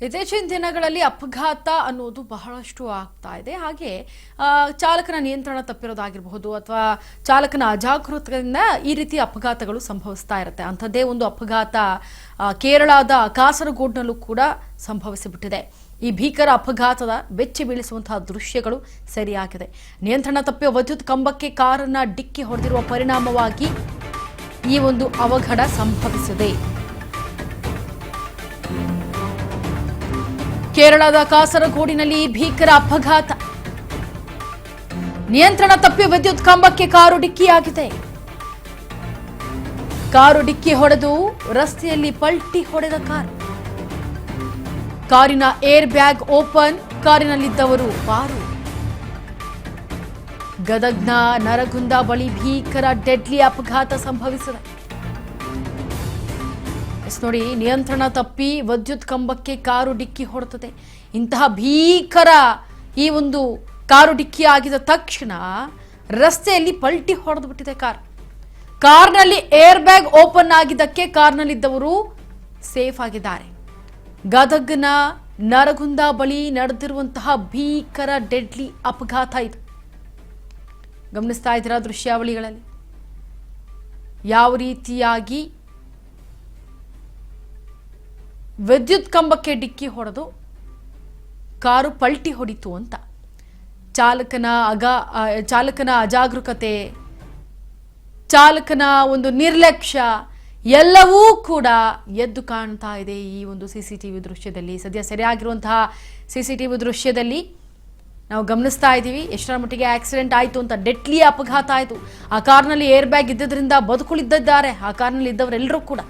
ಇತ್ತೀಚಿನ ದಿನಗಳಲ್ಲಿ ಅಪಘಾತ ಅನ್ನೋದು ಬಹಳಷ್ಟು ಆಗ್ತಾ ಇದೆ. ಹಾಗೆ ಚಾಲಕನ ನಿಯಂತ್ರಣ ತಪ್ಪಿರೋದಾಗಿರಬಹುದು ಅಥವಾ ಚಾಲಕನ ಅಜಾಗರೂಕತೆಯಿಂದ ಈ ರೀತಿ ಅಪಘಾತಗಳು ಸಂಭವಿಸ್ತಾ ಇರುತ್ತೆ. ಅಂಥದ್ದೇ ಒಂದು ಅಪಘಾತ ಕೇರಳದ ಕಾಸರಗೋಡ್ನಲ್ಲೂ ಕೂಡ ಸಂಭವಿಸಿಬಿಟ್ಟಿದೆ. ಈ ಭೀಕರ ಅಪಘಾತದ ಬೆಚ್ಚಿ ಬೀಳಿಸುವಂತಹ ದೃಶ್ಯಗಳು ಸರಿಯಾಗಿದೆ. ನಿಯಂತ್ರಣ ತಪ್ಪಿಯ ವಿದ್ಯುತ್ ಕಂಬಕ್ಕೆ ಕಾರನ್ನ ಡಿಕ್ಕಿ ಹೊಡೆದಿರುವ ಪರಿಣಾಮವಾಗಿ ಈ ಒಂದು ಅವಘಡ ಸಂಭವಿಸಿದೆ. ಕೇರಳದ ಕಾಸರಗೋಡಿನಲ್ಲಿ ಭೀಕರ ಅಪಘಾತ. ನಿಯಂತ್ರಣ ತಪ್ಪಿ ವಿದ್ಯುತ್ ಕಂಬಕ್ಕೆ ಕಾರು ಡಿಕ್ಕಿಯಾಗಿದೆ. ಕಾರು ಡಿಕ್ಕಿ ಹೊಡೆದು ರಸ್ತೆಯಲ್ಲಿ ಪಲ್ಟಿ ಹೊಡೆದ ಕಾರಿನ ಏರ್ ಬ್ಯಾಗ್ ಓಪನ್, ಕಾರಿನಲ್ಲಿದ್ದವರು ಪಾರು. ಗದಗ್ನ ನರಗುಂದ ಬಳಿ ಭೀಕರ ಡೆಡ್ಲಿ ಅಪಘಾತ ಸಂಭವಿಸಿದೆ. ನೋಡಿ, ನಿಯಂತ್ರಣ ತಪ್ಪಿ ವಿದ್ಯುತ್ ಕಂಬಕ್ಕೆ ಕಾರು ಡಿಕ್ಕಿ ಹೊಡೆದಿದೆ. ಇಂತಹ ಭೀಕರ ಈ ಒಂದು ಕಾರು ಡಿಕ್ಕಿ ಆಗಿದ ತಕ್ಷಣ ರಸ್ತೆಯಲ್ಲಿ ಪಲ್ಟಿ ಹೊಡೆದು ಬಿಟ್ಟಿದೆ ಕಾರ್ನಲ್ಲಿ ಏರ್ ಬ್ಯಾಗ್ ಓಪನ್ ಆಗಿದ್ದಕ್ಕೆ ಕಾರ್ನಲ್ಲಿದ್ದವರು ಸೇಫ್ ಆಗಿದ್ದಾರೆ. ಗದಗ್ನ ನರಗುಂದ ಬಳಿ ನಡೆದಿರುವಂತಹ ಭೀಕರ ಡೆಡ್ಲಿ ಅಪಘಾತ ಇದು. ಗಮನಿಸ್ತಾ ಇದ್ದೀರಾ ದೃಶ್ಯಾವಳಿಗಳಲ್ಲಿ ಯಾವ ರೀತಿಯಾಗಿ ವಿದ್ಯುತ್ ಕಂಬಕ್ಕೆ ಡಿಕ್ಕಿ ಹೊಡೆದು ಕಾರು ಪಲ್ಟಿ ಹೊಡಿತು ಅಂತ. ಚಾಲಕನ ಅಜಾಗರೂಕತೆ, ಚಾಲಕನ ಒಂದು ನಿರ್ಲಕ್ಷ್ಯ ಎಲ್ಲವೂ ಕೂಡ ಎದ್ದು ಕಾಣ್ತಾ ಇದೆ ಈ ಒಂದು ಸಿಸಿಟಿವಿ ದೃಶ್ಯದಲ್ಲಿ. ಸದ್ಯ ಸರಿಯಾಗಿರುವಂತಹ ಸಿಸಿಟಿವಿ ದೃಶ್ಯದಲ್ಲಿ ನಾವು ಗಮನಿಸ್ತಾ ಇದ್ದೀವಿ ಎಷ್ಟರ ಮಟ್ಟಿಗೆ ಆಕ್ಸಿಡೆಂಟ್ ಆಯಿತು ಅಂತ. ಡೆಡ್ಲಿ ಅಪಘಾತ ಆಯಿತು. ಆ ಕಾರ್ನಲ್ಲಿ ಏರ್ ಬ್ಯಾಗ್ ಇದ್ದದ್ರಿಂದ ಬದುಕುಳಿದಿದ್ದಾರೆ ಆ ಕಾರ್ನಲ್ಲಿ ಇದ್ದವರೆಲ್ಲರೂ ಕೂಡ.